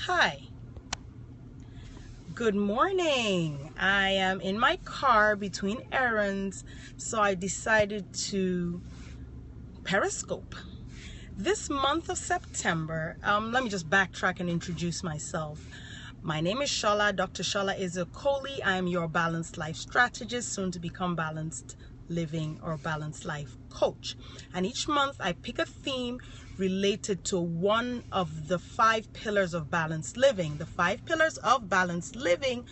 Hi. Good morning. I am in my car between errands, so I decided to Periscope. This month of September, let me just backtrack and introduce myself. My name is Shola, Dr. Shola Ezekoli. I am your balanced life strategist, soon to become balanced living or balanced life coach. And each month I pick a theme related to one of the 5 pillars of balanced living. The 5 pillars of balanced living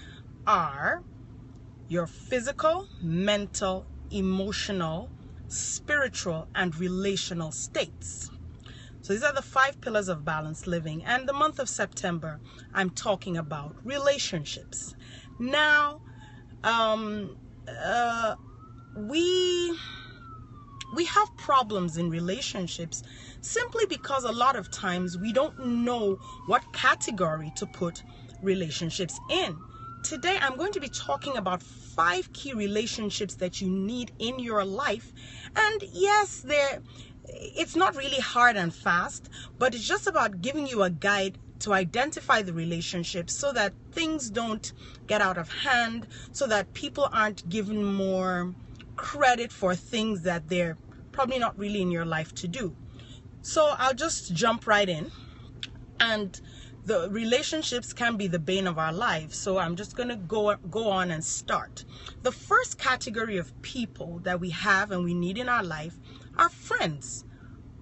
are your physical, mental, emotional, spiritual, and relational states. So these are the 5 pillars of balanced living. And the month of September, I'm talking about relationships. Now, we have problems in relationships simply because a lot of times we don't know what category to put relationships in. Today, I'm going to be talking about 5 key relationships that you need in your life. And yes, it's not really hard and fast, but it's just about giving you a guide to identify the relationships so that things don't get out of hand, so that people aren't given more credit for things that they're probably not really in your life to do. So I'll just jump right in. And the relationships can be the bane of our lives. So I'm just going to go on and start. The first category of people that we have and we need in our life are friends.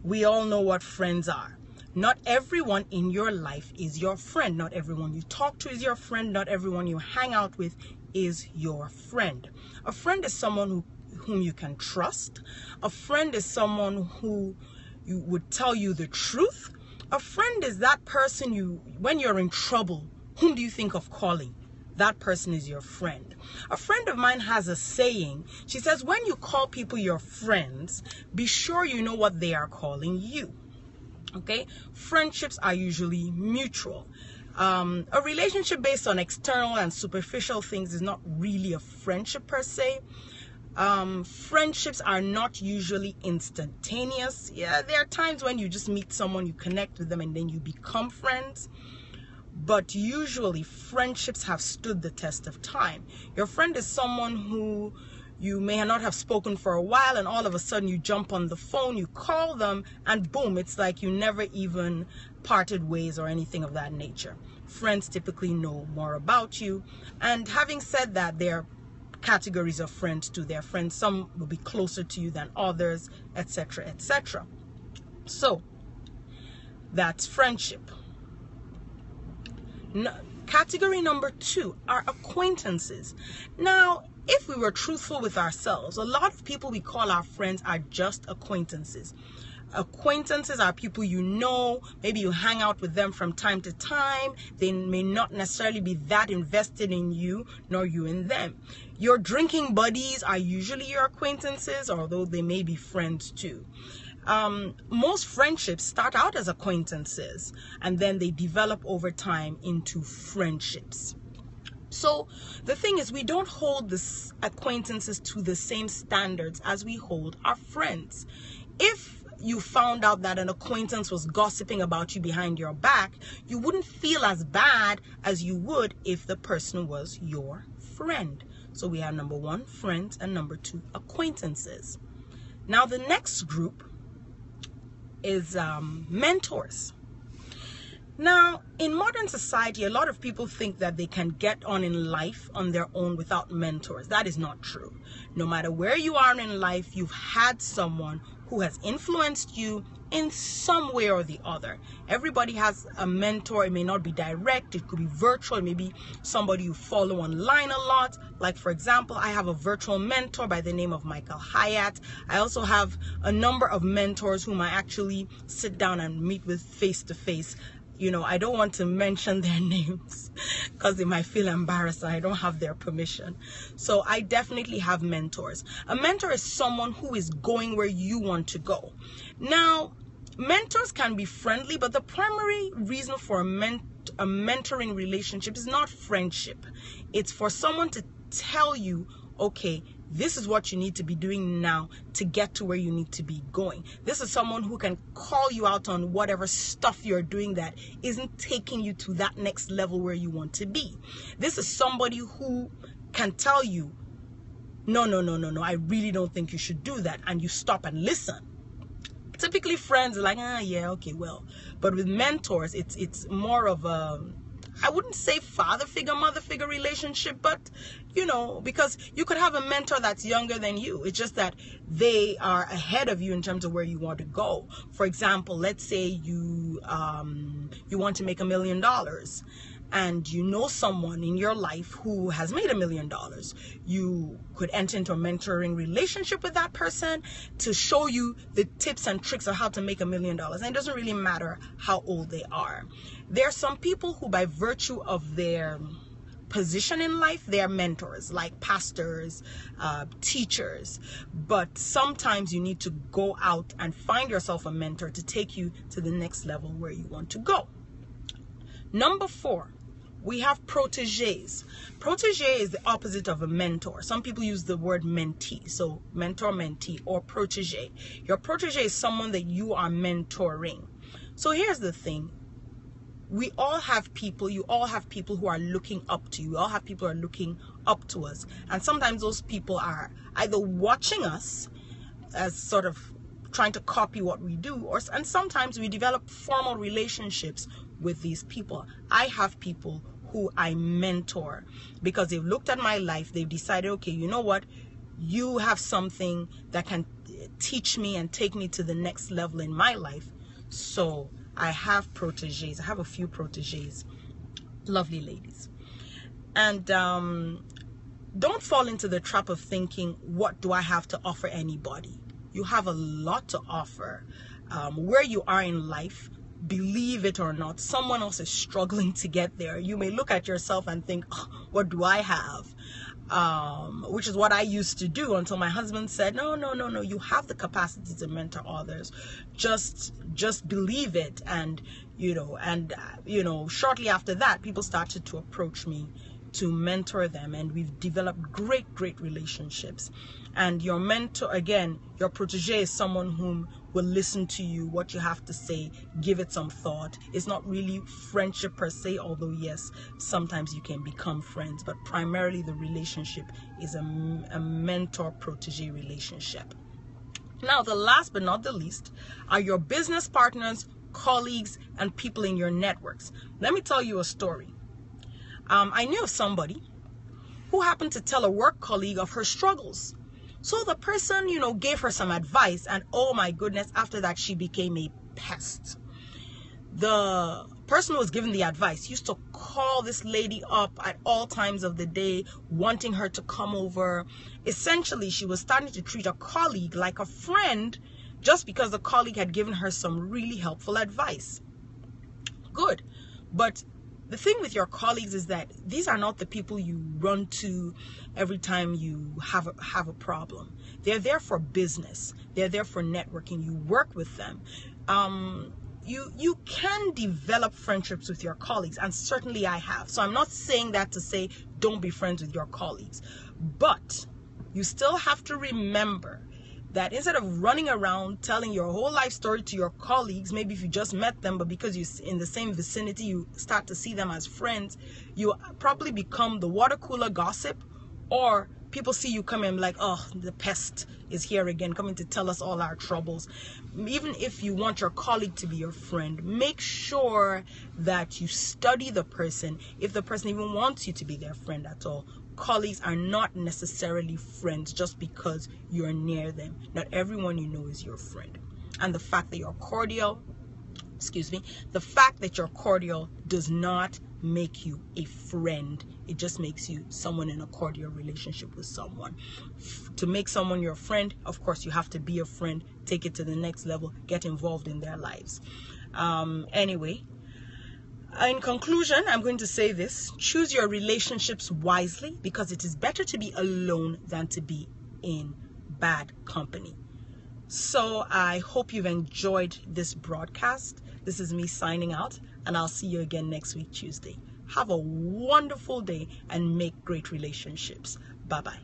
We all know what friends are. Not everyone in your life is your friend. Not everyone you talk to is your friend. Not everyone you hang out with is your friend. A friend is someone whom you can trust. A friend is someone who you would tell you the truth. A friend is that person when you're in trouble, whom do you think of calling? That person is your friend. A friend of mine has a saying. She says, when you call people your friends, be sure you know what they are calling you. Okay? Friendships are usually mutual. A relationship based on external and superficial things is not really a friendship per se. Friendships are not usually instantaneous. Yeah, there are times when you just meet someone, you connect with them, and then you become friends. But usually friendships have stood the test of time. Your friend is someone who you may not have spoken for a while, and all of a sudden you jump on the phone, you call them, and boom, it's like you never even parted ways or anything of that nature. Friends typically know more about you. And having said that, they're categories of friends to their friends. Some will be closer to you than others, etc., etc. So that's friendship. Category number 2 are acquaintances. Now, if we were truthful with ourselves, a lot of people we call our friends are just acquaintances. Acquaintances are people you know, maybe you hang out with them from time to time. They may not necessarily be that invested in you, nor you in them. Your drinking buddies are usually your acquaintances, although they may be friends too. Most friendships start out as acquaintances, and then they develop over time into friendships. So the thing is, we don't hold the acquaintances to the same standards as we hold our friends. If you found out that an acquaintance was gossiping about you behind your back, you wouldn't feel as bad as you would if the person was your friend. So we have number 1, friends, and number 2, acquaintances. Now the next group is mentors. Now, in modern society, a lot of people think that they can get on in life on their own without mentors. That is not true. No matter where you are in life, you've had someone who has influenced you in some way or the other. Everybody has a mentor. It may not be direct. It could be virtual. It may be somebody you follow online a lot. Like, for example, I have a virtual mentor by the name of Michael Hyatt. I also have a number of mentors whom I actually sit down and meet with face to face. I don't want to mention their names because they might feel embarrassed. I don't have their permission. So I definitely have mentors. A mentor is someone who is going where you want to go. Now, mentors can be friendly, but the primary reason for a mentoring relationship is not friendship. It's for someone to tell you, okay, this is what you need to be doing now to get to where you need to be going. This is someone who can call you out on whatever stuff you're doing that isn't taking you to that next level where you want to be. This is somebody who can tell you, no, I really don't think you should do that, and you stop and listen. Typically friends are like, yeah, okay, well. But with mentors, it's more of a, I wouldn't say father figure, mother figure relationship, but because you could have a mentor that's younger than you. It's just that they are ahead of you in terms of where you want to go. For example, let's say you want to make $1 million, and you know someone in your life who has made $1 million. You could enter into a mentoring relationship with that person to show you the tips and tricks of how to make $1 million. And it doesn't really matter how old they are. There are some people who, by virtue of their position in life, they are mentors, like pastors, teachers. But sometimes you need to go out and find yourself a mentor to take you to the next level where you want to go. Number 4, we have proteges. Protege is the opposite of a mentor. Some people use the word mentee. So mentor, mentee, or protege. Your protege is someone that you are mentoring. So here's the thing. We all have people, you all have people who are looking up to you. We all have people who are looking up to us. And sometimes those people are either watching us as sort of trying to copy what we do, and sometimes we develop formal relationships with these people. I have people who I mentor because they've looked at my life. They've decided, okay, you know what? You have something that can teach me and take me to the next level in my life. So I have proteges. I have a few proteges. Lovely ladies. And don't fall into the trap of thinking, what do I have to offer anybody? You have a lot to offer. Where you are in life, believe it or not, someone else is struggling to get there. You may look at yourself and think, oh, what do I have? Which is what I used to do until my husband said, no, you have the capacity to mentor others. Just believe it. And shortly after that, people started to approach me to mentor them, and we've developed great relationships. And your mentor, again, your protege is someone whom will listen to you, what you have to say, give it some thought. It's not really friendship per se, although yes, sometimes you can become friends, but primarily the relationship is a mentor-protege relationship. Now, the last but not the least are your business partners, colleagues, and people in your networks. Let me tell you a story. I knew of somebody who happened to tell a work colleague of her struggles. So the person, gave her some advice, and oh my goodness, after that, she became a pest. The person who was giving the advice used to call this lady up at all times of the day, wanting her to come over. Essentially, she was starting to treat a colleague like a friend just because the colleague had given her some really helpful advice. Good. But the thing with your colleagues is that these are not the people you run to every time you have a problem. They're there for business. They're there for networking. You work with them. You can develop friendships with your colleagues, and certainly I have. So I'm not saying that to say don't be friends with your colleagues. But you still have to remember that instead of running around telling your whole life story to your colleagues, maybe if you just met them, but because you're in the same vicinity, you start to see them as friends, you probably become the water cooler gossip, or people see you come in like, oh, the pest is here again, coming to tell us all our troubles. Even if you want your colleague to be your friend, make sure that you study the person, if the person even wants you to be their friend at all. Colleagues are not necessarily friends just because you're near them. Not everyone you know is your friend. And the fact that you're cordial, the fact that you're cordial does not make you a friend. It just makes you someone in a cordial relationship with someone. To make someone your friend, of course, you have to be a friend, take it to the next level, get involved in their lives. Anyway, in conclusion, I'm going to say this: choose your relationships wisely, because it is better to be alone than to be in bad company. So I hope you've enjoyed this broadcast. This is me signing out, and I'll see you again next week, Tuesday. Have a wonderful day and make great relationships. Bye-bye.